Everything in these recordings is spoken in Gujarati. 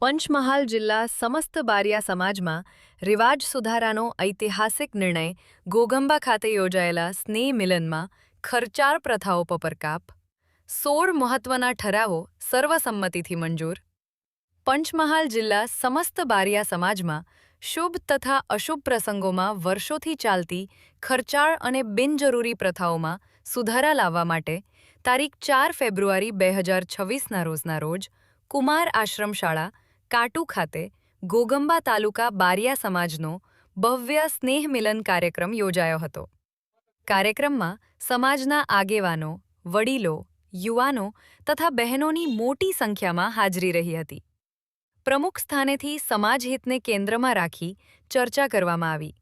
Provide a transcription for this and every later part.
પંચમહાલ જિલ્લા સમસ્ત બારિયા સમાજમાં રિવાજ સુધારાનો ઐતિહાસિક નિર્ણય ઘોગંબા ખાતે યોજાયેલા સ્નેહ મિલનમાં ખર્ચાળ પ્રથાઓ પર કાપ 16 મહત્વના ઠરાવો સર્વસંમતિથી મંજૂર પંચમહાલ જિલ્લા સમસ્ત બારિયા સમાજમાં શુભ તથા અશુભ પ્રસંગોમાં વર્ષોથી ચાલતી ખર્ચાળ અને બિનજરૂરી પ્રથાઓમાં સુધારા લાવવા માટે તારીખ 4 ફેબ્રુઆરી 2026ના રોજ કુમાર આશ્રમ શાળા કાટુ ખાતે ઘોગંબા તાલુકા બારિયા સમાજનો ભવ્ય સ્નેહ મિલન કાર્યક્રમ યોજાયો હતો. કાર્યક્રમમાં સમાજના આગેવાનો, વડીલો, યુવાનો તથા બહેનોની મોટી સંખ્યામાં હાજરી રહી હતી. પ્રમુખ સ્થાનેથી સમાજહિતને કેન્દ્રમાં રાખી ચર્ચા કરવામાં આવી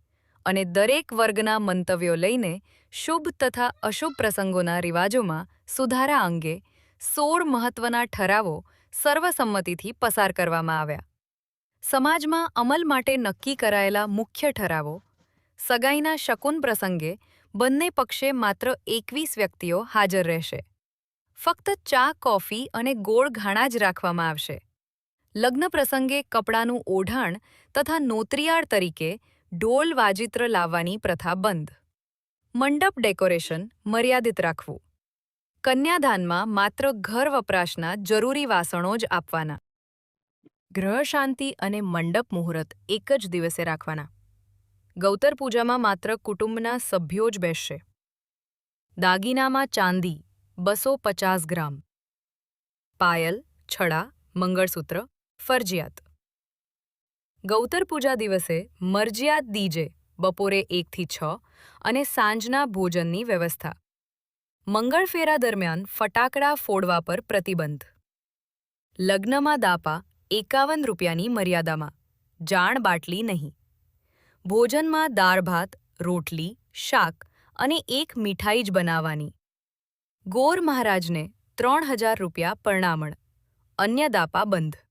અને દરેક વર્ગના મંતવ્યો લઈને શુભ તથા અશુભ પ્રસંગોના રિવાજોમાં સુધારા અંગે 16 મહત્વના ઠરાવો સર્વસંમતિથી પસાર કરવામાં આવ્યા. સમાજમાં અમલ માટે નક્કી કરાયેલા મુખ્ય ઠરાવો: સગાઈના શકુન પ્રસંગે બંને પક્ષે માત્ર 21 વ્યક્તિઓ હાજર રહેશે. ફક્ત ચા, કોફી અને ગોળ ઘાણા જ રાખવામાં આવશે. લગ્ન પ્રસંગે કપડાનું ઓઢાણ તથા નોતરિયાળ તરીકે ઢોલ વાજિત્ર લાવવાની પ્રથા બંધ. મંડપ ડેકોરેશન મર્યાદિત રાખવું. કન્યાદાનમાં માત્ર ઘર વપરાશના જરૂરી વાસણો જ આપવાના. ગ્રહ શાંતિ અને મંડપ મુહૂર્ત એક જ દિવસે રાખવાના. ગૌતર પૂજામાં માત્ર કુટુંબના સભ્યો જ બેસશે. દાગીનામાં ચાંદી 250 ગ્રામ. પાયલ, છડા, મંગળસૂત્ર ફરજિયાત. ગૌતર પૂજા દિવસે મરજિયાત ડીજે બપોરે 1 થી 6 અને સાંજના ભોજનની વ્યવસ્થા. મંગળફેરા દરમિયાન ફટાકડા ફોડવા પર પ્રતિબંધ. લગ્નમાં દાપા 51 રૂપિયાની મર્યાદામાં, જાણ બાટલી નહીં. ભોજનમાં દાળ-ભાત, રોટલી, શાક અને એક મીઠાઈ જ બનાવવાની. ગોર મહારાજને 3000 રૂપિયા પરણામણ, અન્ય દાપા બંધ.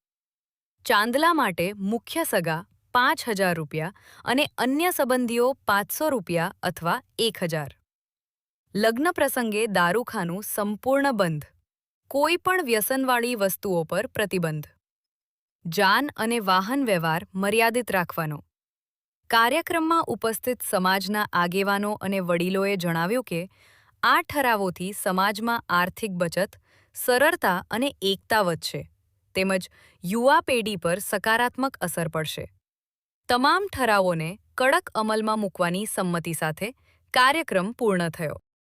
ચાંદલા માટે મુખ્ય સગા 5000 રૂપિયા અને અન્ય સંબંધીઓ 500 રૂપિયા અથવા 1000. લગ્ન પ્રસંગે દારૂખાનું સંપૂર્ણ બંધ. કોઈ પણ વ્યસનવાળી વસ્તુઓ પર પ્રતિબંધ. જાન અને વાહન વ્યવહાર મર્યાદિત રાખવાનો. કાર્યક્રમમાં ઉપસ્થિત સમાજના આગેવાનો અને વડીલોએ જણાવ્યું કે આ ઠરાવોથી સમાજમાં આર્થિક બચત, સરળતા અને એકતા વધશે તેમજ યુવા પેઢી પર સકારાત્મક અસર પડશે. તમામ ઠરાવોને કડક અમલમાં મૂકવાની સંમતિ સાથે કાર્યક્રમ પૂર્ણ થયો.